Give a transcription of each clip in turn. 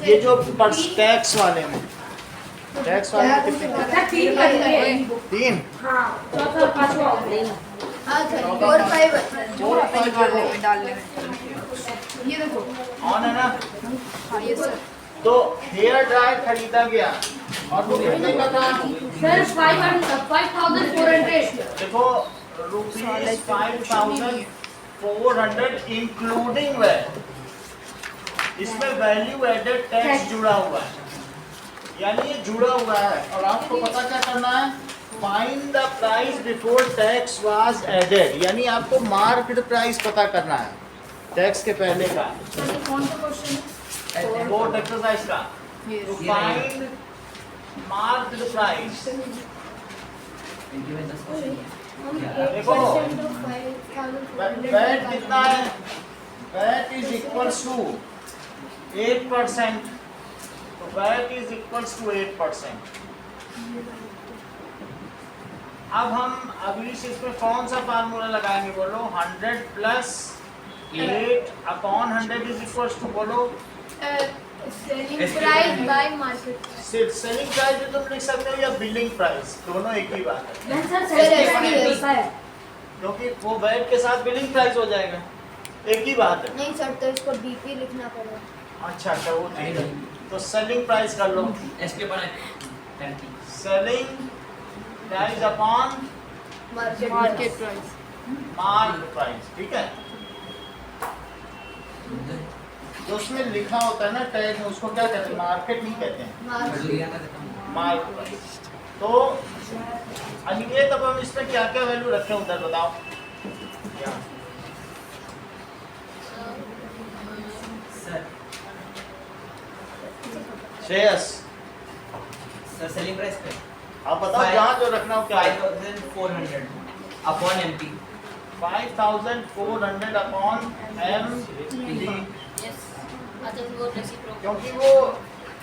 ये जो टैक्स वाले में कितने? 3। ये देखो ऑन है ना? हाँ ये सर तो हेयर ड्रायर खरीदा गया और वो कितने का था? सर 5400। देखो ₹5,400 इंक्लूडिंग वैट। इसमें वैल्यू एडेड टैक्स जुड़ा हुआ है, यानी ये जुड़ा हुआ है। और आपको पता क्या करना है? Find the price before tax was added, यानी आपको मार्केट प्राइस पता करना है टैक्स के पहले का। कौन सा क्वेश्चन है? बोर्ड एक्सरसाइज का टू फाइंड मार्केट प्राइस। देखो वैट कितना है? VAT is equals to 8%। तो वैट इज इक्वल्स टू 8%। अब हम अभी से इसमें कौन सा फार्मूला लगाएंगे? बोलो 100 plus 8 upon 100 is equals to, बोलो selling price by market. Selling price भी तुम लिख सकते हो या बिलिंग प्राइस, दोनों एक ही बात है, क्योंकि वो वैट के साथ बिलिंग प्राइस हो जाएगा, एक ही बात है। नहीं सर, तो इसको बीपी लिखना पड़ेगा। अच्छा वो ठीक है, तो सेलिंग प्राइस कर लो, selling price upon market price. Mark price, ठीक है। जो उसमें लिखा होता है ना टैग में, उसको क्या कहते हैं? मार्केट नहीं कहते हैं, मार्क प्राइस। तो अनिकेत, अब हम इसमें क्या क्या वैल्यू रखें उधर बताओ। श्रेयस सेलिंग प्राइस पे आप बताओ जहाँ जो रखना हो क्या है? 5400 अपॉन एमपी। 5400 अपॉन एमपी, क्योंकि वो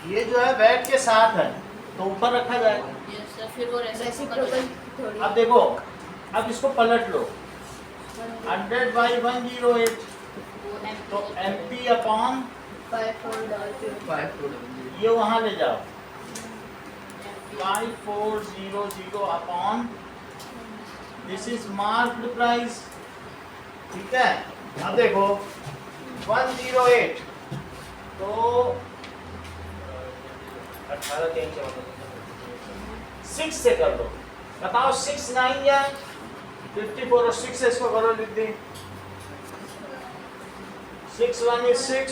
ये जो है वैट के साथ है तो ऊपर रखा जाएगा। रेसिप्रोकल थोड़ी। अब देखो, अब इसको पलट लो, 100 बाई 108, तो एमपी अपॉन 5400 ये वहाँ ले जाओ, 5400 upon this is marked price, ठीक है। अब देखो 108 तो 18 3 6 से कर दो, बताओ 6 9 या 54 और 6 से इसको करो, लिख दी 6 1 is 6,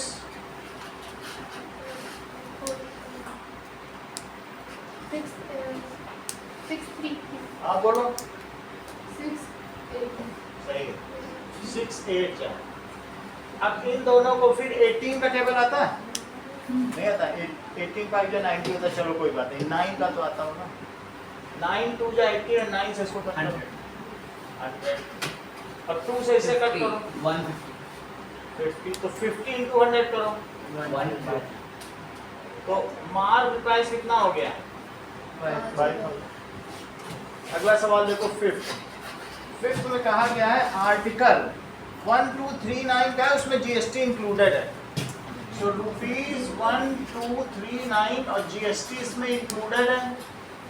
6 आप बोलो 3 सही है, 6 8 4। अब इन दोनों को फिर 18 का टेबल आता है? नहीं आता। 18 5 या 90 होता है, चलो कोई बात नहीं, 9 का तो आता होगा। 9 2 या 80 और 9 से इसको कट करो 100। अब 2 से इसे कट करो 150, तो 50 into 100 करो 150। तो मार्क प्राइस कितना हो गया? 5000। अगला सवाल देखो, फिफ्थ में कहा गया है आर्टिकल 1239 का है, उसमें जीएसटी इंक्लूडेड है। सो ₹1239 और जीएसटी इसमें इंक्लूडेड है।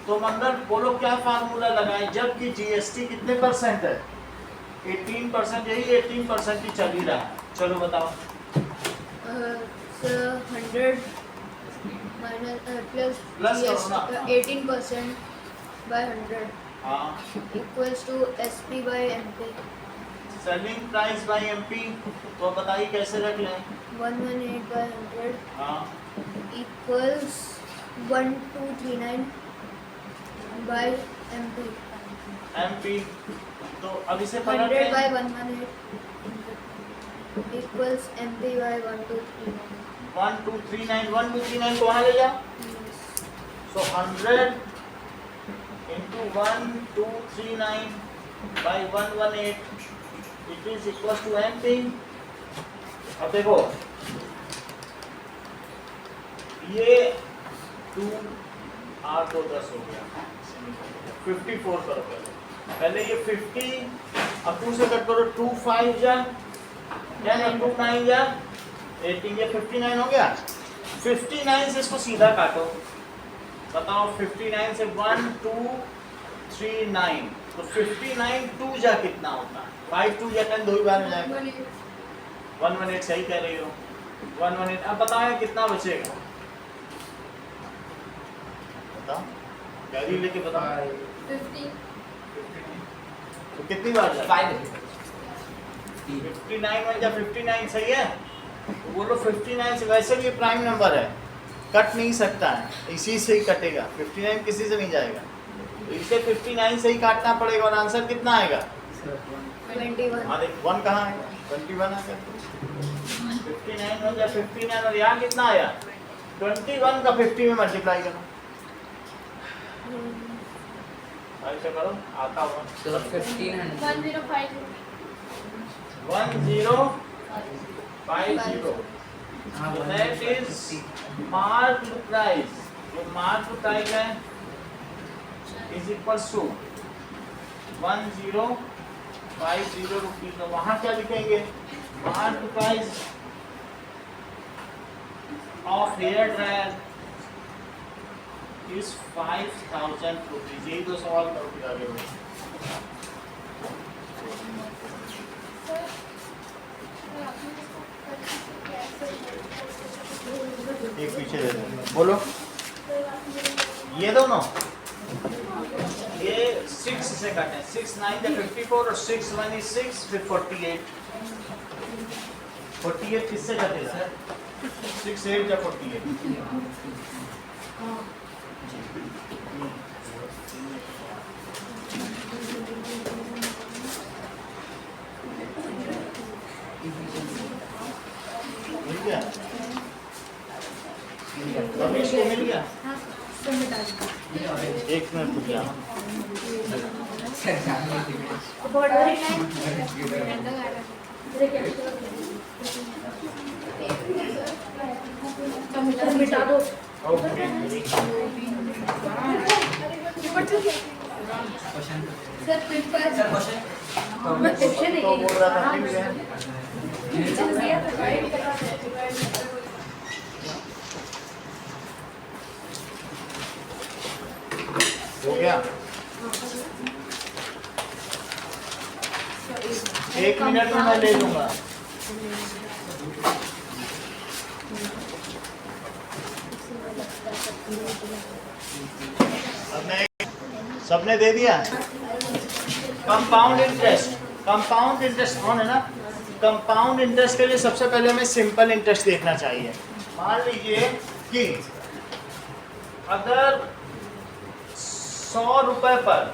तो मंगल बोलो क्या फार्मूला लगाएं जबकि जीएसटी कितने परसेंट है? 18%, यही 18% ही चल ही रहा है। चलो बताओ। 100 प्लस 18% बाय 100 हाँ, equals to SP by MP. Selling price by MP, तो बताइए कैसे रख लें? 118 बाय 100 हाँ, इक्वल्स 1239 बाय एमपी। एमपी, तो अब इसे 100 पलट बाय लें। 118 इक्वल्स एमपी बाय 1239। 1239 को वहाँ ले जाओ। सो 100 into 1239 by 118 it is equals to MP। अब देखो ये 2 8 2 10 हो गया, 54 करो पहले ये 50, अब 2 से कट करो 2 5 जा 10 और 2 9 जा 18 ये 59 हो गया। 59 से इसको सीधा काटो, बताओ 59 से 1 2 3 9, तो 59 2 जा कितना होता है? 5 2 या 10 दो ही बार में जाएगा। 118 सही कह रही हो, 118। अब बताओ कितना बचेगा, बताओ कैरी लेके बताओ। 50 तो कितनी बार जाएगा? 5 59 में जब 59 सही है तो बोलो 59 से, वैसे भी प्राइम नंबर है, कट नहीं सकता है, इसी से ही कटेगा। 59 किसी से नहीं जाएगा, तो इसे 59 से ही काटना पड़ेगा और आंसर कितना आएगा? 21 हाँ देख 1 कहाँ आएगा? 21 आ गया। 59 हो गया 59 और यहाँ कितना आया? 21 का 50 में मल्टीप्लाई करो, ऐसे करो आता होगा। So 1500 1050 1050, so that is marked price, जो marked price है is equals to 1050 रुपीज। तो वहाँ क्या लिखेंगे? marked price of hair dryer is 5000 rupees. यही तो सवाल करो फिर आगे बढ़ो। एक पीछे दे दो, बोलो ये दोनों, ये 6 से काटे, 6 9 या 54 और 6 1 is 6, फिर 48। 48 किससे कटेगा? 6 8 या 48। मिल गया? रमेश को मिल गया? एक मिनट रुक जाओ। मिटा दो। Okay question sir paper sir question तो बोल रहा था ठीक है। हो गया? 1 मिनट में मैं ले लूंगा। सबने दे दिया? कंपाउंड इंटरेस्ट, कंपाउंड इंटरेस्ट कौन है ना? कंपाउंड इंटरेस्ट के लिए सबसे पहले हमें सिंपल इंटरेस्ट देखना चाहिए। मान लीजिए कि अगर 100 रुपए पर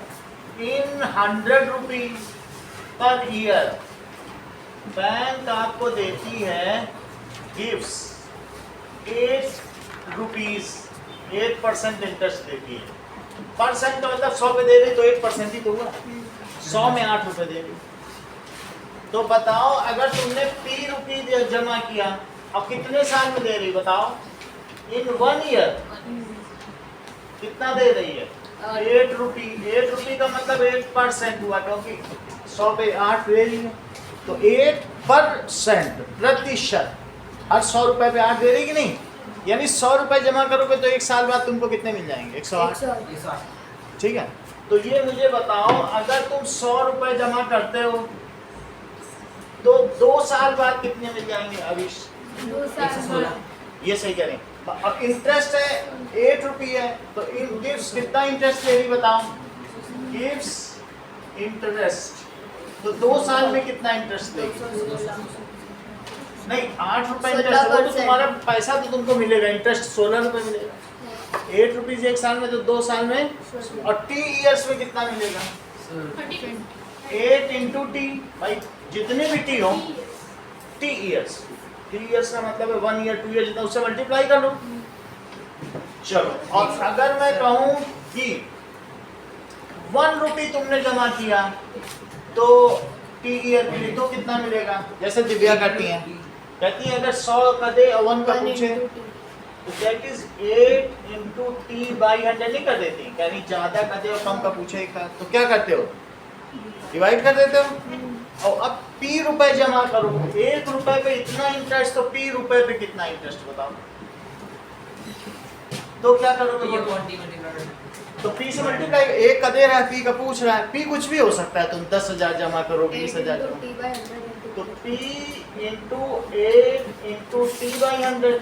इन 100 रुपीज पर ईयर बैंक आपको देती है गिफ्ट्स 8 रुपीज, 8% इंटरेस्ट देती है। परसेंट तो मतलब 100 पे दे रही तो 8% ही तो हुआ, 100 में 8 रुपए दे रही। तो बताओ अगर तुमने P रुपये जमा किया अब कितने साल में दे रही बताओ? इन 1 ईयर कितना दे रही है? 8 रुपये। 8 रुपये का मतलब 8% हुआ, क्योंकि 100 पे 8 दे रही है तो 8% प्रतिशत, हर 100 रुपए पे 8 दे रही कि नहीं? यानी 100 रुपए जमा करोगे तो 1 साल बाद तुमको कितने मिल जाएंगे? 108। ठीक है, तो ये मुझे बताओ अगर तुम 100 रुपए जमा करते हो तो 2 साल बाद कितने मिल जाएंगे? अभी 2 साल ये सही कह रहे हैं। अब इंटरेस्ट है 8 रुपये है तो इन गिफ्ट्स कितना इंटरेस्ट ले रही बताओ? गिफ्ट्स इंटरेस्ट तो 2 साल में कितना इंटरेस्ट देगी? नहीं 8 रुपए इंटरेस्ट है तो तुम्हारा पैसा तो तुमको मिलेगा, इंटरेस्ट 16 रुपए मिलेगा। 8 रुपीज 1 साल में तो 2 साल में, और T ईयर्स में कितना मिलेगा? 8 इंटू टी, भाई जितने भी टी हो, T ईयर्स, T ईयर्स का मतलब है 1 ईयर 2 ईयर, जितना उससे मल्टीप्लाई कर लो। चलो, और अगर मैं कहूँ कि 1 रुपये तुमने जमा किया तो T ईयर के लिए तो कितना मिलेगा? जैसे दिव्या करती हैं, कहती है अगर 100 का दे और 1 का पूछे तो that is 8 into T by 100 नहीं कर देती, यानी ज्यादा का दे और कम का पूछे का, तो क्या करते हो? डिवाइड कर देते हो। और अब p रुपए जमा करो, 1 रुपए पे इतना इंटरेस्ट, तो p रुपए पे कितना इंटरेस्ट बताओ, तो क्या तो करोगे ये बोलो? क्वांटिटी मल्टीप्लाई तो p से मल्टीप्लाई, एक का दे रहा है p का पूछ रहा है, p कुछ भी हो सकता है, तुम 10,000 जमा करो, 20,000 जमा, तो p into 8 into t by 100,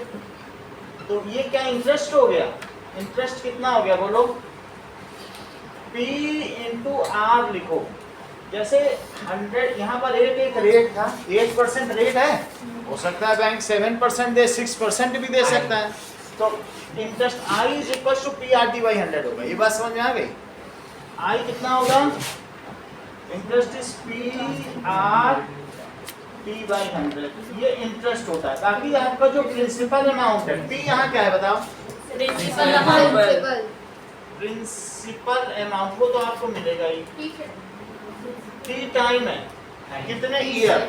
तो ये क्या इंटरेस्ट हो गया, इंटरेस्ट कितना हो गया बोलो, p इंटू r लिखो, जैसे 100 यहाँ पर एक रेट था, 8% रेट है, हो सकता है बैंक 7% दे, 6% भी दे सकता है, तो interest i is equal to P R T by 100 होगा, ये बात समझ में आ गई, i कितना होगा, interest is P R T by 100, ये इंटरेस्ट होता है, बाकी आपका जो प्रिंसिपल अमाउंट है, p यहाँ क्या है बताओ, प्रिंसिपल अमाउंट, प्रिंसिपल अमाउंट, वो तो आपको मिलेगा ही, ठीक है, t टाइम है, कितने ईयर,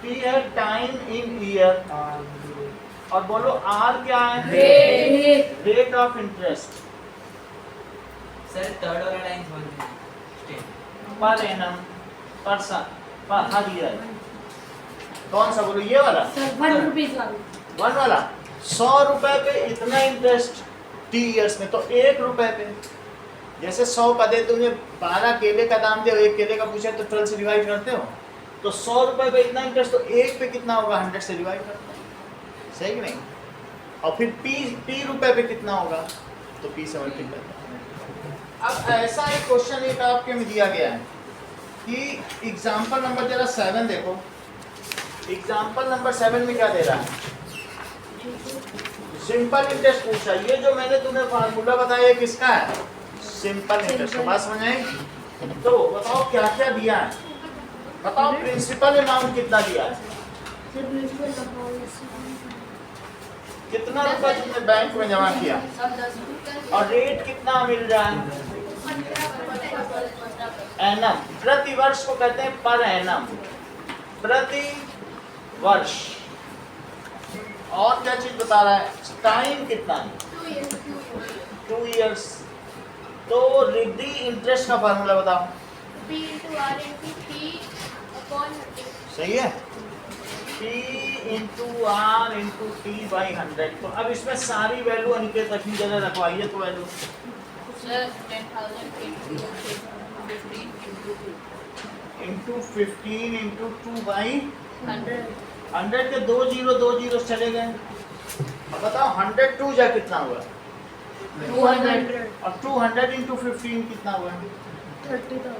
t है टाइम इन ईयर, और बोलो r क्या है, rate, rate of interest sir third वाला लाइन समझ में पर एनम पर साल पर हर ईयर, कौन सा बोलो, ये वाला सर 1 रुपीस वाला, 1 वाला, 100 रुपए पे इतना इंटरेस्ट t ईयर्स में, तो 1 रुपए पे, जैसे 100 का दे, तुमने 12 केले का दाम दे, एक केले का पूछा तो 12 से डिवाइड करते हो, तो 100 रुपए पे इतना इंटरेस्ट, तो 1 पे कितना होगा, 100 से डिवाइड करते हो, सही कि नहीं, और फिर p रुपए पे कितना होगा, तो p से मल्टीप्लाई करते। अब ऐसा एक क्वेश्चन एक आपके में दिया गया है कि एग्जाम्पल नंबर जरा 7 देखो, एग्जाम्पल नंबर 7 में क्या दे रहा है, सिंपल इंटरेस्ट पूछा, ये जो मैंने तुम्हें फार्मूला बताया ये किसका है, सिंपल इंटरेस्ट, बात समझ आई, तो बताओ क्या क्या दिया है, बताओ प्रिंसिपल अमाउंट कितना दिया है, सर प्रिंसिपल अमाउंट, कितना रुपए तुमने बैंक में जमा किया, सब 10 रुपए, और रेट कितना मिल रहा है, एनम, प्रति वर्ष को कहते हैं पर एनम, प्रति वर्ष, और क्या चीज बता रहा है, टाइम कितना है, 2 इयर्स, तो रिद्धि इंटरेस्ट का फार्मूला बताओ, P into R into T upon 100, सही है, P into R into T by 100, तो अब इसमें सारी वैल्यू अनिकेत रखनी, जगह रखवाइए तो value, sir 10,000 into 15 into 2 by 100, 100 के 2 जीरो चले गए, अब बताओ 100 2 जा कितना हुआ, 200, और 200 इंटू 15 कितना हुआ, 30,000,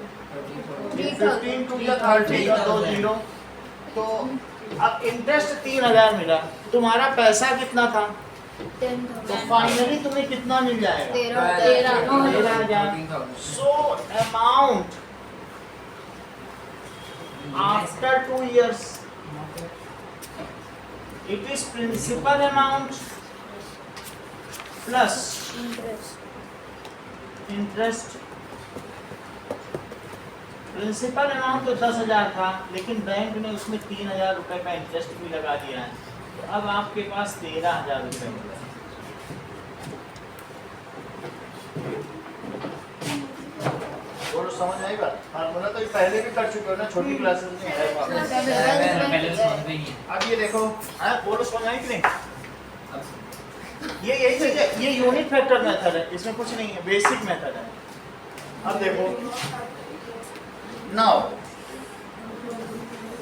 15 टू या 30 और 2 जीरो, तो अब इंटरेस्ट 3,000 मिला, तुम्हारा पैसा कितना था, तो 10,000, फाइनली तुम्हें कितना मिल जाएगा, 13,000, so amount after 2 years, it is principal amount plus interest, principal amount तो 10,000 था, लेकिन बैंक ने उसमें 3,000 रुपए का इंटरेस्ट भी लगा दिया है, तो अब आपके पास 13,000 रुपए मिले, बोलो समझ आई बात, फार्मूला तो ये पहले भी कर चुके हो ना, छोटी क्लासेस में है फार्मूला, पहले तो समझ में नहीं है, अब ये देखो, हाँ बोलो समझ आई कि नहीं, ये यही चीज है, ये यूनिट फैक्टर मेथड है, इसमें कुछ नहीं है, बेसिक मेथड है, अब देखो नाउ,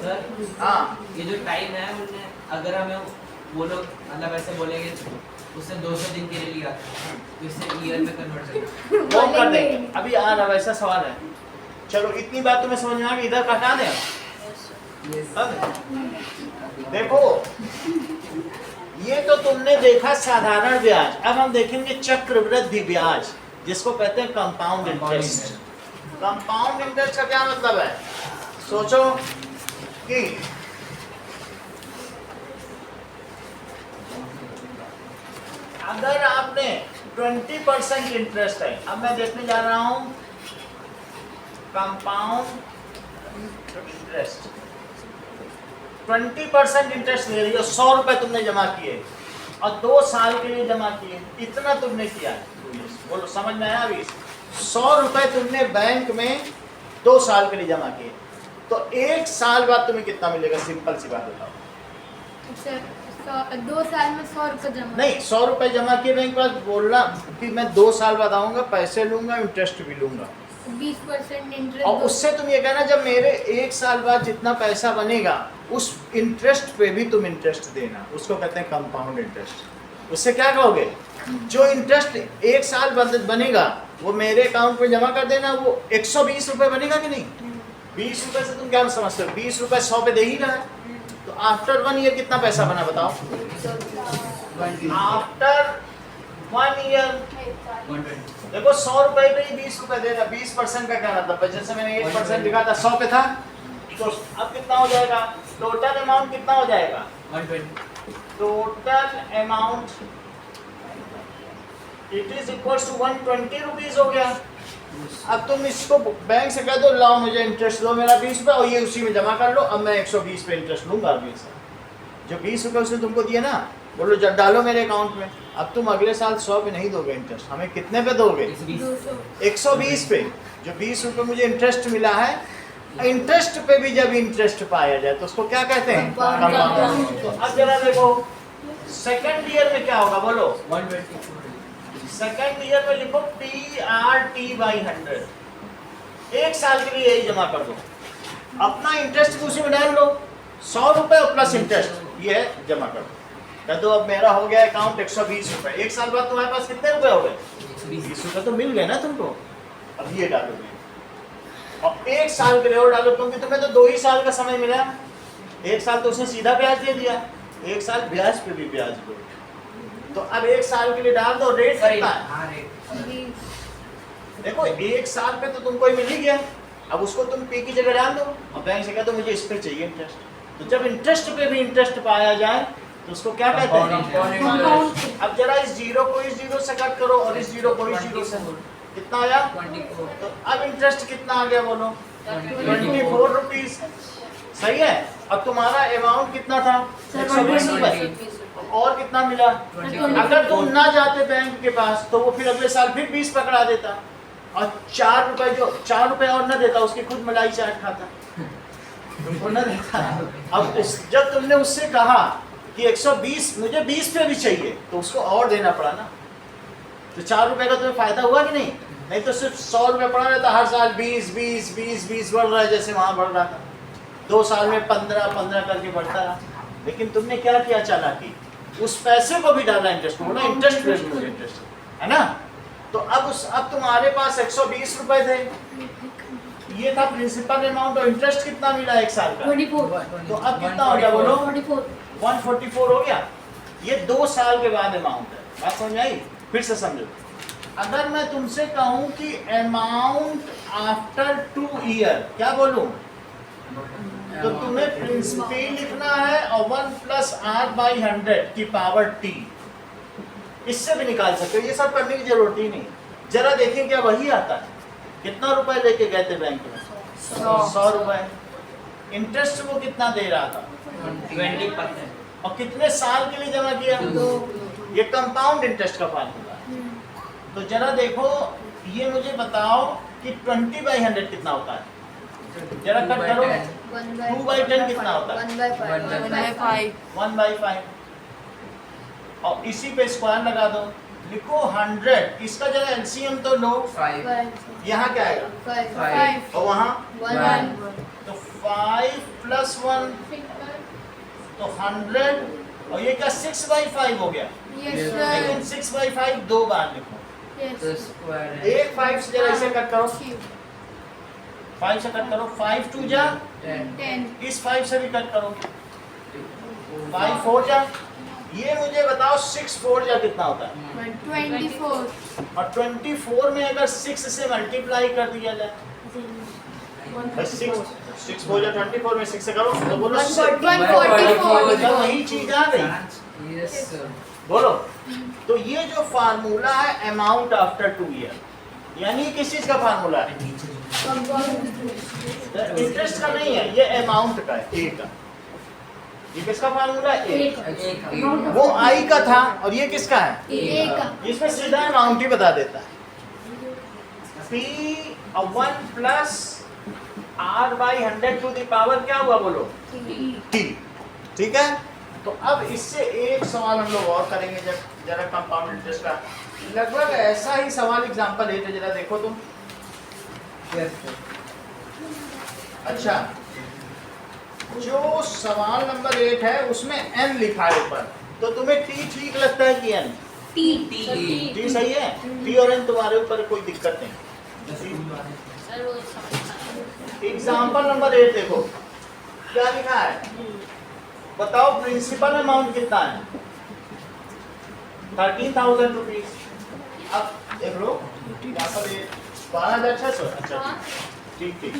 सर हाँ ये जो टाइम है उन्होंने, अगर हमें वो लोग मतलब ऐसे बोलेंगे उसने 200 दिन के लिए लिया तो इससे ईयर में कन्वर्ट करना, वो कर देंगे, अभी आ रहा वैसा सवाल है, चलो इतनी बात तुम्हें समझ में आ गई, इधर का हटा दें, देखो ये तो तुमने देखा साधारण ब्याज, अब हम देखेंगे चक्रवृद्धि ब्याज, जिसको कहते हैं कंपाउंड इंटरेस्ट, कंपाउंड इंटरेस्ट का क्या मतलब है, सोचो कि अगर आपने 20% इंटरेस्ट है, अब मैं देखने जा रहा हूं कंपाउंड इंटरेस्ट, 20% इंटरेस्ट ले रही हो, 100 रुपए तुमने जमा किए और 2 साल के लिए जमा किए, इतना तुमने किया है, बोलो समझ में आया, अभी 100 रुपए तुमने बैंक में 2 साल के लिए जमा किए, तो 1 साल बाद तुम्हें कितना मिलेगा? सिंपल सी बात बताओ। सर 2 साल में 100 रुपये जमा। नहीं, 100 रुपए जमा किए बैंक के पास, बोलना कि मैं 2 साल बाद आऊंगा, पैसे लूंगा, इंटरेस्ट भी लूंगा। 20% इंटरेस्ट। और उससे तुम ये कहना जब मेरे 1 साल बाद जितना पैसा बनेगा उस इंटरेस्ट पे भी तुम इंटरेस्ट देना, उसको कहते हैं कंपाउंड इंटरेस्ट। उससे क्या कहोगे? जो इंटरेस्ट 1 साल बाद बनेगा वो मेरे अकाउंट में जमा कर देना, वो 120 रुपए बनेगा कि नहीं? 20 रुपए से तुम क्या समझते हो? 20 रुपए 100 पे दे ही रहा है, तो आफ्टर 1 ईयर कितना पैसा बना बताओ? आफ्टर 1 ईयर 120 देखो 100 रुपए पे ही 20 रुपए देगा। 20% का क्या मतलब? जैसे मैंने 8% लिखा था, 100 पे था, तो अब कितना हो जाएगा? टोटल अमाउंट कितना हो जाएगा? 120 total amount it is equal to 120 rupees हो गया। अब तुम इसको बैंक से कह दो लाओ मुझे इंटरेस्ट दो मेरा 20 रुपए, और ये उसी में जमा कर लो। अब मैं 120 पे इंटरेस्ट लूंगा अगले साल। जो 20 रुपए उसने तुमको दिए ना, बोलो जब डालो मेरे अकाउंट में। अब तुम अगले साल 100 पे नहीं दोगे इंटरेस्ट, हमें कितने पे दोगे? 120 पे। जो 20 रुपए मुझे इंटरेस्ट मिला है, इंटरेस्ट पे भी जब इंटरेस्ट पाया जाए तो उसको क्या कहते हैं? कंपाउंड। तो अब जरा देखो सेकंड ईयर में क्या होगा बोलो? 120 सेकंड ईयर में लिखो PRT/100। 1 साल के लिए यही जमा कर दो, अपना इंटरेस्ट उसी में डाल लो, 100 रुपए प्लस इंटरेस्ट ये जमा कर दो। कह दो अब मेरा हो गया अकाउंट 120 रुपए। 1 साल बाद तुम्हारे पास कितने रुपए हो गए? 20 रुपए तो मिल गए ना तुमको। अब ये डालोगे और 1 साल के लिए और डालो, क्योंकि तुम्हें तो 2 ही साल का समय मिला। 1 साल तो उसने सीधा ब्याज दे दिया, 1 साल ब्याज पे भी ब्याज दो। तो अब 1 साल के लिए डाल दो। रेट कितना है? हाँ रेट देखो 1 साल पे तो तुमको ही मिल ही गया। अब उसको तुम पी की जगह डाल दो और बैंक से कह दो मुझे इस पे चाहिए इंटरेस्ट। तो जब इंटरेस्ट पे भी इंटरेस्ट पाया जाए तो उसको क्या कहते हैं? अब जरा इस जीरो को इस जीरो से कट करो और इस जीरो को इस जीरो से, कितना आया? 24 तो अब इंटरेस्ट कितना आ गया बोलो? 24 रुपीज। सही है। अब तुम्हारा अमाउंट कितना था? 120 रुपए। और कितना मिला? 20। अगर तुम ना जाते बैंक के पास तो वो फिर अगले साल फिर 20 पकड़ा देता और 4 रुपए, जो 4 रुपए और न देता उसकी खुद मलाई चाट खाता, तुमको न देता। अब जब तुमने उससे कहा कि 120 मुझे 20 पे भी चाहिए तो उसको और देना पड़ा ना। तो 4 रुपए का तुम्हें फायदा हुआ कि नहीं? नहीं तो सिर्फ 100 रुपए पड़ा रहता, हर साल 20 20 20 20 बढ़ रहा है जैसे वहां बढ़ रहा था। 2 साल में 15 15 करके बढ़ता रहा। लेकिन तुमने क्या किया? चालाकी, उस पैसे को भी डाला इंटरेस्ट में, ना इंटरेस्ट पे भी मुझे इंटरेस्ट है ना। तो अब तुम्हारे पास 120 रुपए थे, ये था प्रिंसिपल अमाउंट, और इंटरेस्ट कितना मिला 1 साल का? 24। तो अब कितना हो गया बोलो? 44। 144 हो गया। ये 2 साल के बाद अमाउंट है। बात समझ आई? फिर से समझो। अगर मैं तुमसे कहूं कि अमाउंट आफ्टर 2 ईयर, क्या बोलूं? तो तुम्हें प्रिंसिपल लिखना है और 1 + R/100 की पावर t। इससे भी निकाल सकते हो, ये सब करने की जरूरत ही नहीं। जरा देखें क्या वही आता है। कितना रुपए लेके गए थे बैंक में? 100 रुपए। इंटरेस्ट वो कितना दे रहा था? 20%। और कितने साल के लिए जमा किया? 2। ये कंपाउंड इंटरेस्ट का फार्मूला है। तो जरा देखो, ये मुझे बताओ कि 20/100 कितना होता है? जरा कट करो। 2/10 कितना होता है? 1/5। 1/5। और इसी पे स्क्वायर लगा दो, लिखो 100। इसका जरा एलसीएम तो लो। 5 यहाँ क्या आएगा? 5। और वहाँ 1। तो 5 + 1 तो 100। और ये क्या 6/5 हो गया? यस लेकिन सर। 6/5 2 बार लिखो। तो यस। स्क्वायर है एक 5 से जरा इसे कट करो, 5 से कट करो। 5 2 जा, 10। इस 5 से भी कट करो। 5 4 जा। ये मुझे बताओ 6 4 जा कितना होता है? 24। और 24 में अगर 6 से मल्टीप्लाई कर दिया जाए, 6 4 जा 24 में 6 से करो तो बोलो 144। वही चीज आ गई। Yes sir. बोलो। तो ये जो फार्मूला है अमाउंट आफ्टर 2 ईयर, यानी किस चीज का फार्मूला है? इंटरेस्ट का नहीं है, ये अमाउंट का है, ए का। ये किसका फार्मूला है? ए। वो आई का था और ये किसका है? इसमें सीधा अमाउंट ही बता देता है। P 1 + r by 100 to the power क्या हुआ बोलो, t। ठीक है, तो अब इससे एक सवाल हम लोग और करेंगे जब जरा कंपाउंड इंटरेस्ट का लगभग ऐसा ही सवाल एग्जांपल 8 है, जरा देखो तुम। अच्छा, जो सवाल नंबर 8 है उसमें n लिखा है ऊपर, तो तुम्हें t ठीक लगता है कि n? t सही है, t और n तुम्हारे ऊपर कोई दिक्कत नहीं। सर वो समझ एग्जाम्पल नंबर 8 देखो क्या लिखा है, बताओ प्रिंसिपल अमाउंट कितना है, 13,000 रुपीज। अब देख लो यहाँ पर 12,600, अच्छा ठीक ठीक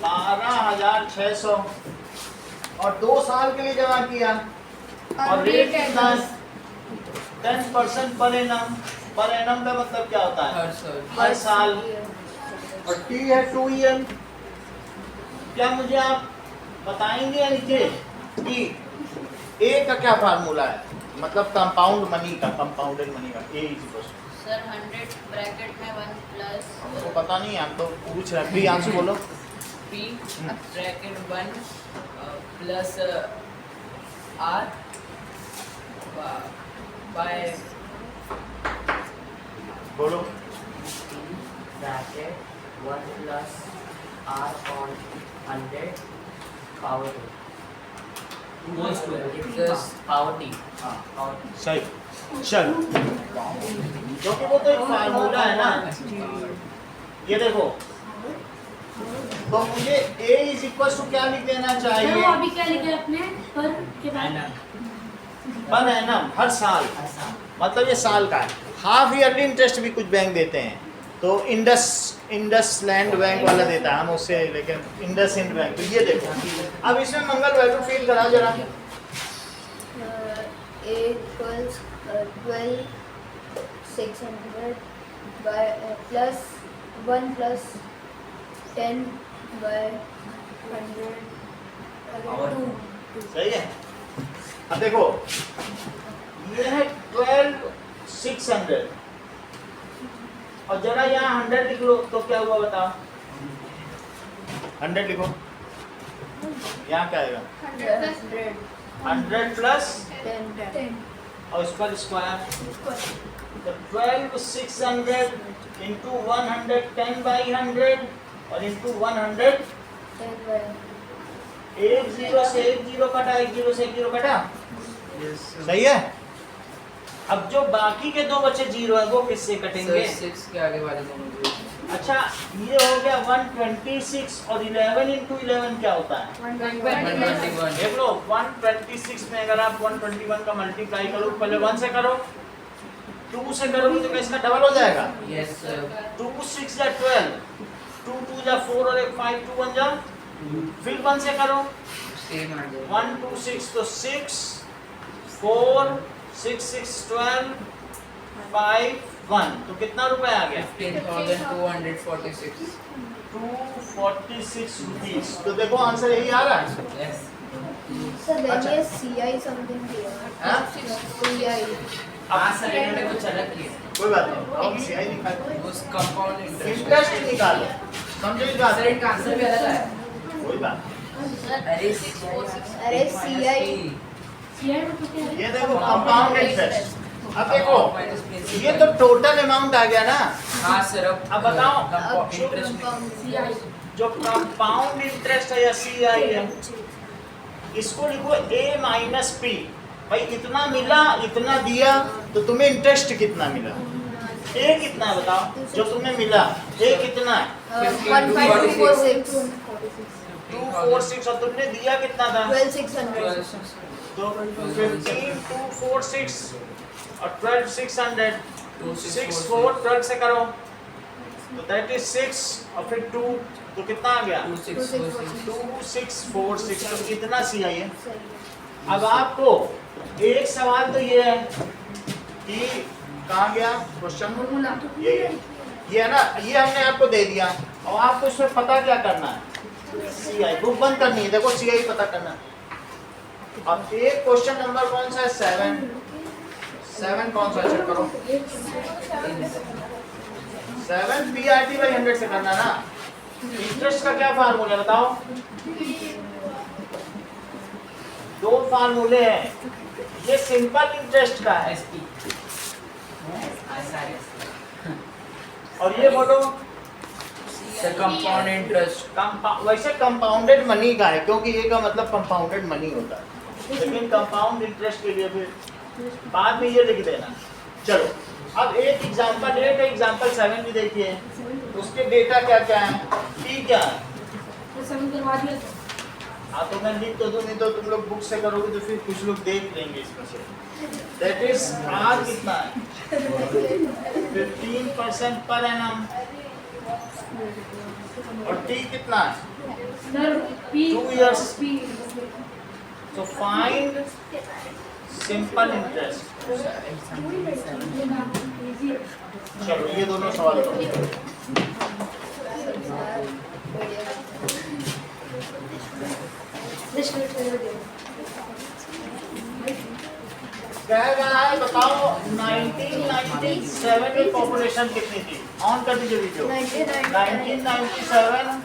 12,600 और 2 साल के लिए जमा किया और रेट कितना है 10% पर एनम। पर एनम का मतलब क्या होता है, हर साल, और टी है 2 ईयर। क्या मुझे आप बताएंगे यानी कि ए का क्या फार्मूला है, मतलब कंपाउंड मनी का, कंपाउंडेड मनी का A is equal to, sir 100 bracket में 1 प्लस हमको पता नहीं है, हम तो पूछ रहे हैं। प्री आंसू बोलो। P bracket 1 plus R by बोलो। Bracket 1 plus R on 100 power 2 gives us power t. हाँ सही, चलो, क्योंकि वो तो एक फार्मूला है ना। ये देखो, तो मुझे a इज इक्वल टू क्या लिख देना चाहिए, अभी क्या लिखे अपने पर के बाद पर एनम, हर साल, मतलब ये साल का है। हाफ ईयरली इंटरेस्ट भी कुछ बैंक देते हैं, तो इंडस लैंड बैंक वाला देता है, हम उससे, लेकिन इंडस इंड बैंक। तो ये देखो, अब इसमें मंगल वैल्यू फील करा जरा। A equals 12,600 by plus 1 plus 10 by 100 2 सही है। अब देखो ये है 12,600 और जरा यहाँ 100 लिख लो तो क्या हुआ बताओ, 100 लिखो, यहाँ क्या आएगा 100 प्लस 10 और इस पर स्क्वायर, तो 12,600 इंटू 110 बाई 100 और इंटू 100, 10 by एक जीरो से एक जीरो कटा, एक जीरो से एक जीरो कटा, सही है। अब जो बाकी के दो बचे जीरो है वो किससे कटेंगे, 6 के आगे वाले दोनों। अच्छा ये हो गया 126 और 11 इंटू 11 क्या होता है, 121 देख लो 126 में अगर आप 121 का मल्टीप्लाई करो, पहले 1 से करो, 2 से करोगे तो इसका डबल हो जाएगा, यस सर 2 6 जा 12, 2 2 जा 4 और एक 5 2 1 जा, फिर 1 से करो, सेम आ गया 1 2 6 तो 6 4 6 6 12 5 1, तो कितना रुपए आ गया 15,246 246 रुपीस। तो देखो आंसर यही आ रहा है। यस So then अच्छा। ये CI something दिया हाँ? CI हाँ सर इन्होंने कुछ अलग किया कोई बात नहीं, हम सीआई निकाल, उस कंपाउंड इंटरेस्ट निकालो, समझे इस बात सर को? इनका आंसर भी अलग है कोई बात नहीं। अरे अरे CI सीआई में तो क्या है? ये देखो कंपाउंड इंटरेस्ट, अब देखो ये तो टोटल अमाउंट आ गया ना। हाँ सर अब बताओ, अब जो इंटरेस्ट सीआई जो कंपाउंड इंटरेस्ट है या सीआई है, इसको लिखो a माइनस पी। भाई इतना मिला, इतना दिया, तो तुम्हें इंटरेस्ट कितना मिला, a कितना है बताओ, जो तुम्हें मिला a कितना है 15,246 246 और तुमने दिया कितना था 12,600 तो 15,246 और 12,600 6 4 12 से करो तो दैट इज 6 और फिर 2 तो कितना आ गया 2646। तो कितना सी आई है। अब आपको एक सवाल तो ये है कि कहाँ गया क्वेश्चन, ये है ना, ये हमने आपको दे दिया और आपको इसमें पता क्या करना है, सी आई बुक बंद करनी है, देखो सी आई पता करना है। अब एक क्वेश्चन नंबर कौन सा है 7 कौन सा चेक करो 7 PRT by 100 से करना ना, इंटरेस्ट का क्या फार्मूला बताओ? दो फार्मूले हैं, ये सिंपल इंटरेस्ट का है एसपी और ये बोलो कंपाउंड इंटरेस्ट। वैसे कंपाउंडेड मनी का है, क्योंकि ये का मतलब कंपाउंडेड मनी होता है, लेकिन कंपाउंड इंटरेस्ट के लिए फिर बाद में ये लिख देना। चलो अब एक एग्जांपल 8 एग्जांपल 7 भी देखिए, उसके डेटा क्या क्या है, टी क्या है। तो सब करवा दिया था। हाँ तो मैं लिख तो दूं, नहीं तो तुम लोग बुक से करोगे तो फिर कुछ लोग देख लेंगे इसमें से। दैट इज आर कितना है 15% पर एनम, और टी कितना है सर पी 2 years। पी तो फाइंड सिंपल इंटरेस्ट। चलो ये दोनों सवाल करो। कह रहा है बताओ 1997 में पॉपुलेशन कितनी थी? ऑन कर दीजिए वीडियो। 1997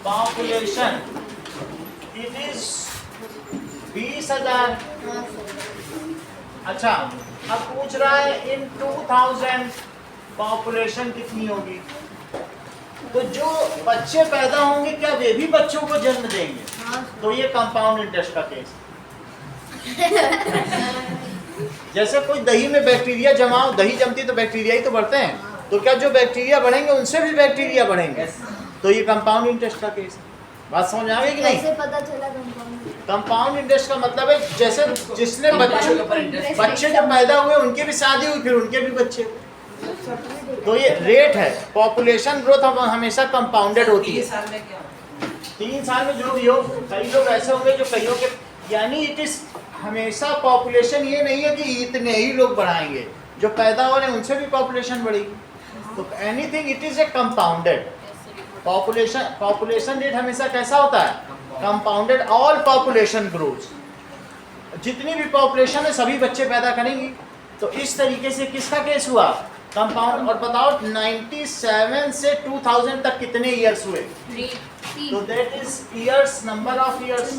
population it is 20,000। अच्छा अब पूछ रहा है इन 2000 पॉपुलेशन कितनी होगी? तो जो बच्चे पैदा होंगे क्या वे भी बच्चों को जन्म देंगे? तो ये कंपाउंड इंटरेस्ट का केस। जैसे कोई दही में बैक्टीरिया जमाओ, दही जमती तो बैक्टीरिया ही तो बढ़ते हैं, तो क्या जो बैक्टीरिया बढ़ेंगे उनसे भी बैक्टीरिया बढ़ेंगे? तो ये कंपाउंड इंटरेस्ट का केस है। बात समझ आ गई कि नहीं? कैसे पता चला कंपाउंड? कंपाउंड इंटरेस्ट का मतलब है जैसे जिसने बच्चे जो पैदा हुए उनकी भी शादी हुई, फिर उनके भी बच्चे हुए। तो ये रेट है, पॉपुलेशन ग्रोथ हमेशा कंपाउंडेड होती है। 3 साल में क्या होगा? 3 साल में जो भी हो, कई लोग ऐसे होंगे जो कईयों के, यानी इट इज हमेशा पॉपुलेशन ये नहीं है कि इतने ही लोग बढ़ाएंगे, जो पैदा हो रहे हैं उनसे भी पॉपुलेशन बढ़ेगी। तो anything it is a compounded population rate हमेशा कैसा होता है? कंपाउंडेड। ऑल पॉपुलेशन ग्रोज, जितनी भी पॉपुलेशन है सभी बच्चे पैदा करेंगी। तो इस तरीके से किसका केस हुआ? कंपाउंड। और बताओ 97 से 2000 तक कितने ईयर्स हुए? तो that is years, number of years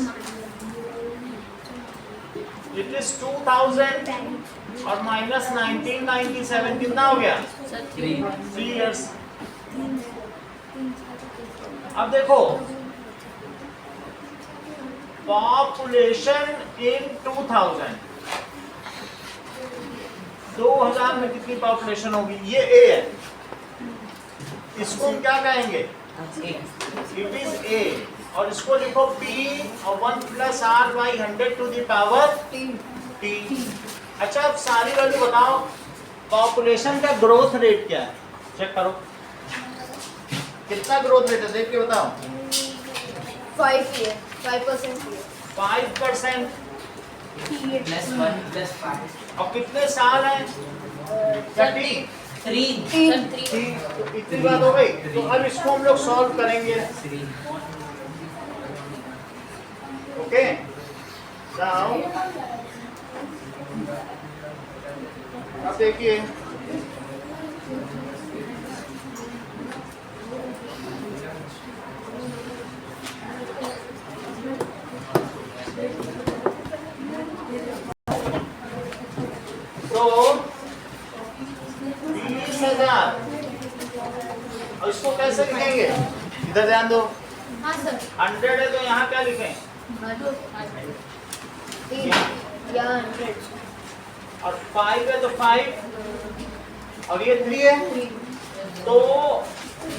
it is 2000 और माइनस 1997 कितना हो गया? 3 ईयर्स। अब देखो पॉपुलेशन इन 2000 में कितनी पॉपुलेशन होगी? ये ए है, इसको हम क्या कहेंगे? इट इज ए, और इसको लिखो पी और 1 + r/100 to the power T. अच्छा अब सारी वैल्यू बताओ, पॉपुलेशन का ग्रोथ रेट क्या है? चेक करो कितना ग्रोथ रेट है, देख के बताओ। 5% 5%। +1 +5 और कितने साल हैं? 30। 3 तो इतनी बात हो गई। तो अब इसको हम लोग सॉल्व करेंगे। ओके नाउ अब देखिए तो 20,000 और इसको कैसे लिखेंगे? इधर ध्यान दो। हाँ सर 100 है तो यहाँ क्या लिखें? या 100 और 5 है तो 5 और ये 3 है। तो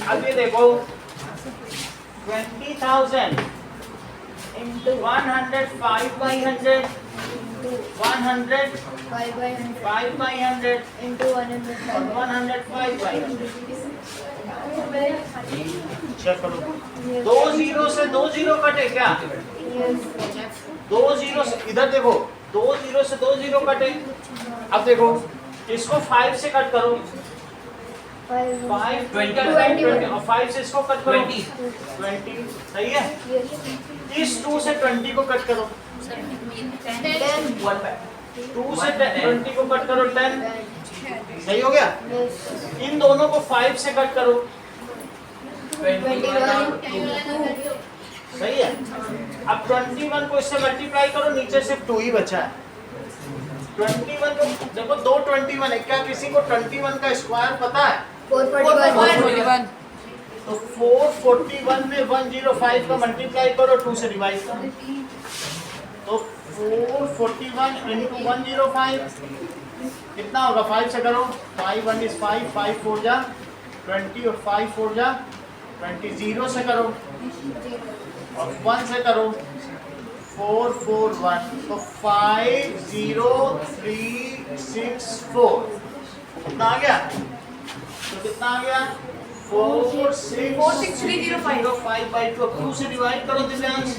अब ये देखो 20,000 into 105/100 100 5/100 5/100 into 100 और 105/100। चेक करो, 2 0 से 2 0 कटे क्या? 2 0 से इधर देखो, 2 0 से 2 0 कटे। अब देखो इसको 5 से कट करो, 5 20 और 5 से इसको कट करो 20। सही है। इस 2 से 20 को कट करो, 2 से 20 को कट करो 10। सही हो गया। इन दोनों को 5 से कट करो, सही है। अब 21 को इससे मल्टीप्लाई करो, नीचे सिर्फ 2 ही बचा है। 21 को देखो, 2 21 है, क्या किसी को 21 का स्क्वायर पता है? 441 तो 441 में 105 का मल्टीप्लाई करो, 2 से डिवाइड करो, तो 441 into 105 कितना होगा? 5 से करो, 5 1 is 5, 5 4 जा 20 और 5 4 जा 20, 0 से करो और 1 से करो, 4 4 1, तो 5 0 3 6 4 कितना आ गया? तो कितना आ गया? 46305 by 2, 2 से डिवाइड करो दिव्यांश,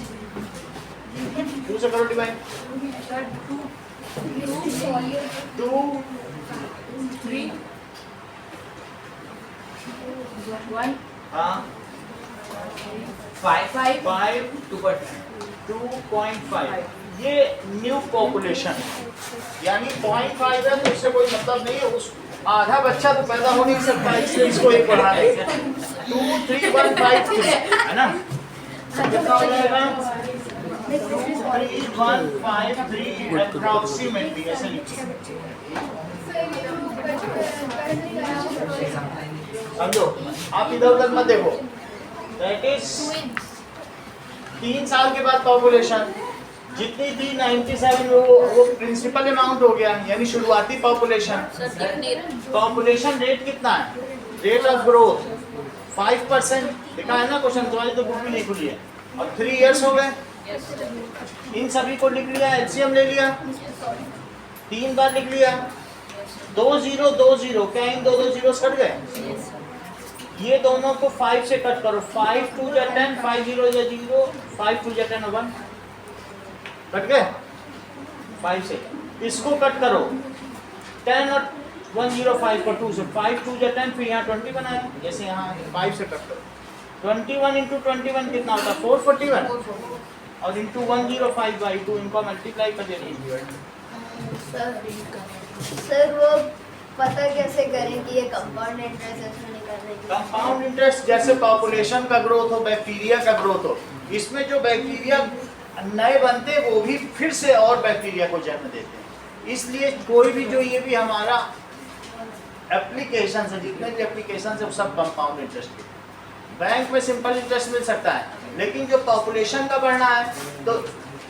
2 से करो डिवाइड, 2 3 1 हाँ 5 5 2.5, ये न्यू पॉपुलेशन है, यानी 0.5 है तो इससे कोई मतलब नहीं है, उस आधा बच्चा तो पैदा हो नहीं सकता, इसलिए इसको एक बढ़ा देंगे 23153 है ना, कितना हो जाएगा? 23153 अप्रॉक्सीमेटली, ऐसे लिखिए, समझो, आप इधर उधर मत देखो। दैट इज 3 साल के बाद पॉपुलेशन जितनी थी 97, वो प्रिंसिपल अमाउंट हो गया, यानी शुरुआती पॉपुलेशन। पॉपुलेशन रेट कितना है? रेट ऑफ ग्रोथ 5% लिखा है ना क्वेश्चन, तुम्हारी तो बुक भी नहीं खुली है, और 3 इयर्स हो गए, इन सभी को लिख लिया, एलसीएम ले लिया, 3 बार लिख लिया, 2 0 2 0, क्या इन 2 2 जीरोस कट गए? ये दोनों को 5 से कट करो, 5 2 जा 10, 5 0 जा 0, 5 2 जा 10 1 कट गए 5 से, इसको कट करो 10 और 105 को 2 से, 5 2 जा 10, फिर यहाँ 20 बनाया, जैसे यहाँ 5 से कट करो, 21 into 21 कितना होता है? 441 और into 105 by 2 इनको मल्टीप्लाई कर देंगे। सर वो पता कैसे करें कि ये कंपाउंड इंटरेस्ट ऐसे निकालने की? कंपाउंड इंटरेस्ट जैसे पॉपुलेशन का ग्रोथ हो, बैक्टीरिया का ग्रोथ हो, इसमें जो बैक्टीरिया नए बनते हैं वो भी फिर से और बैक्टीरिया को जन्म देते हैं, इसलिए कोई भी जो ये भी हमारा एप्लीकेशन है, जितने भी एप्लीकेशन है वो सब कंपाउंड इंटरेस्ट के। बैंक में सिंपल इंटरेस्ट मिल सकता है, लेकिन जो पॉपुलेशन का बढ़ना है तो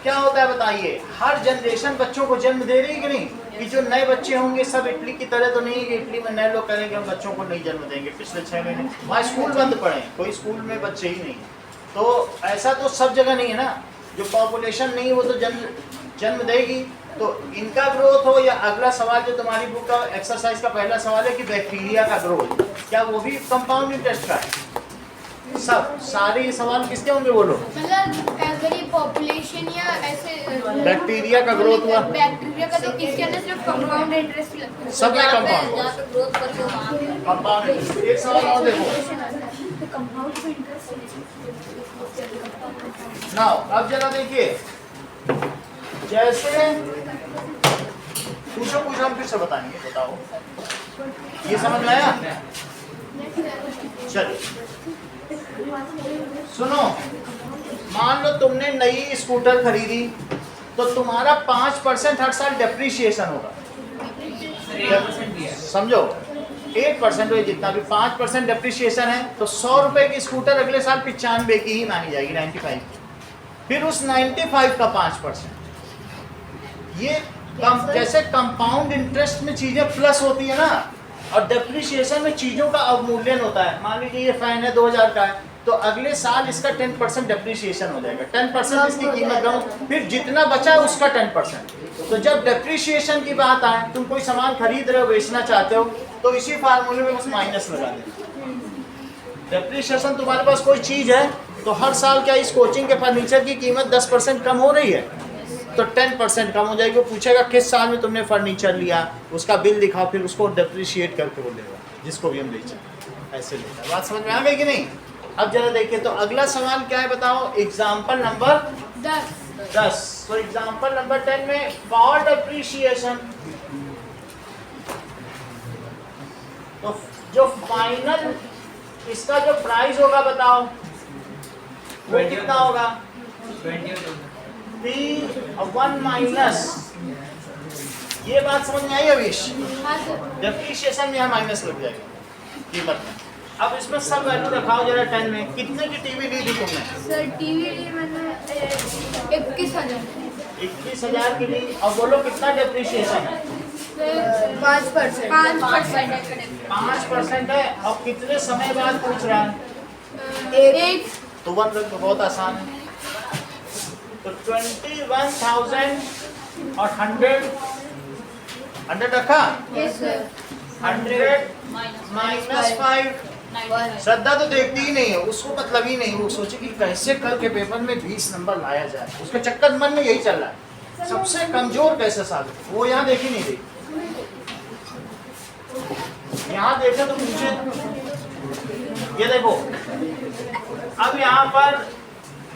क्या होता है बताइए? हर जनरेशन बच्चों को जन्म दे रही है कि नहीं? कि जो नए बच्चे होंगे सब इटली की तरह तो नहीं, इटली में नए लोग करेंगे हम बच्चों को नहीं जन्म देंगे, पिछले 6 महीने वहाँ स्कूल बंद पड़े, कोई स्कूल में बच्चे ही नहीं, तो ऐसा तो सब जगह नहीं है ना, जो पॉपुलेशन नहीं वो तो जन्म देगी, तो इनका ग्रोथ हो या अगला सवाल जो तुम्हारी बुक का एक्सरसाइज का पहला सवाल है कि बैक्टीरिया का ग्रोथ, क्या वो भी कंपाउंड इंटरेस्ट का है? सब सारे ये सवाल किसके होंगे बोलो? मतलब अगर ये पॉपुलेशन या ऐसे बैक्टीरिया का ग्रोथ हुआ, बैक्टीरिया का, तो इसके अंदर सिर्फ कंपाउंड इंटरेस्ट लगता है। सब में कंपाउंड ग्रोथ करके वहाँ पे कंपाउंड। एक सवाल और देखो ना, अब जरा देखिए, जैसे पूछो हम फिर से बताएंगे, बताओ ये समझ में आया? चलिए सुनो, मान लो तुमने नई स्कूटर खरीदी तो तुम्हारा 5% हर साल डेप्रीशिएशन होगा, समझो 8% हो, जितना भी 5% डेप्रीशिएशन है, तो 100 रुपए की स्कूटर अगले साल 95 की ही मानी जाएगी, 95 की, फिर उस 95 का 5%। ये जैसे कंपाउंड इंटरेस्ट में चीजें प्लस होती है ना, और डेप्रीशिएशन में चीजों का अवमूल्यन होता है। मान लीजिए ये फैन है 2000 का है, तो अगले साल इसका 10% डेप्रीशिएशन हो जाएगा, 10% इसकी कीमत कम, फिर जितना बचा उसका 10%। तो जब डेप्रीशिएशन की बात आए, तुम कोई सामान खरीद रहे हो, बेचना चाहते हो, तो इसी फार्मूले में बस माइनस लगा देना। डेप्रीशिएशन तुम्हारे पास कोई चीज है तो हर साल क्या इस कोचिंग के फर्नीचर की कीमत 10% कम हो रही है, तो 10% कम हो जाएगी। वो पूछेगा किस साल में तुमने फर्नीचर लिया, उसका बिल दिखाओ, फिर उसको डेप्रीशिएट करके वो लेगा, जिसको भी हम बेचें ऐसे लेगा। बात समझ में आ गई कि नहीं? अब जरा देखिए, तो अगला सवाल क्या है बताओ? Example number 10। तो एग्जाम्पल नंबर 10 में फॉर डेप्रीशिएशन, तो जो फाइनल इसका जो प्राइस होगा बताओ वो 20 कितना होगा? 20 P1 माइनस, ये बात समझ में आई अविश? हाँ सर। डेप्रिसिएशन में यहाँ माइनस लग जाएगा कीमत में। अब इसमें सब वैल्यू रखाओ जरा 10 में। कितने की टीवी ली थी तुमने? सर टीवी ली मैंने 21,000। 21,000 की ली। अब बोलो कितना डेप्रिसिएशन है? 5%। 5% है। अब कितने समय बाद पूछ रहा है? एक तो 1 रख दो, बहुत आसान है। तो 21,000 और 100 रखा? Yes sir. 100 माइनस 5। श्रद्धा तो देखती ही नहीं है, उसको मतलब ही नहीं, वो सोचे कि कैसे कल के पेपर में 20 नंबर लाया जाए, उसका चक्कर मन में यही चल रहा है, सबसे कमजोर कैसे साबित। वो यहाँ देख ही नहीं रही, यहाँ देखे तो पूछे। ये देखो अब यहाँ पर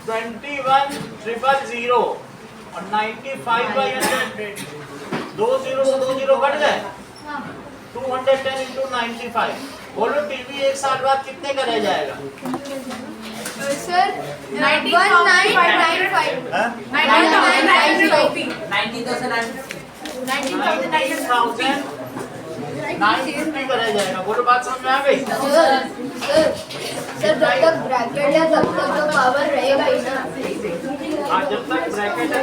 21,000 और 95/100, 2 0 से 2 0 कट गए। 210 into 95। बोलो टीवी एक साल बाद कितने का रह जाएगा? सर 19,995। हाँ? 19,950 का रह जाएगा। बोलो बात समझ में आ गई? सर जब तक ब्रैकेट है तब तक तो पावर रहेगा ही ना। हाँ, जब तक ब्रैकेट है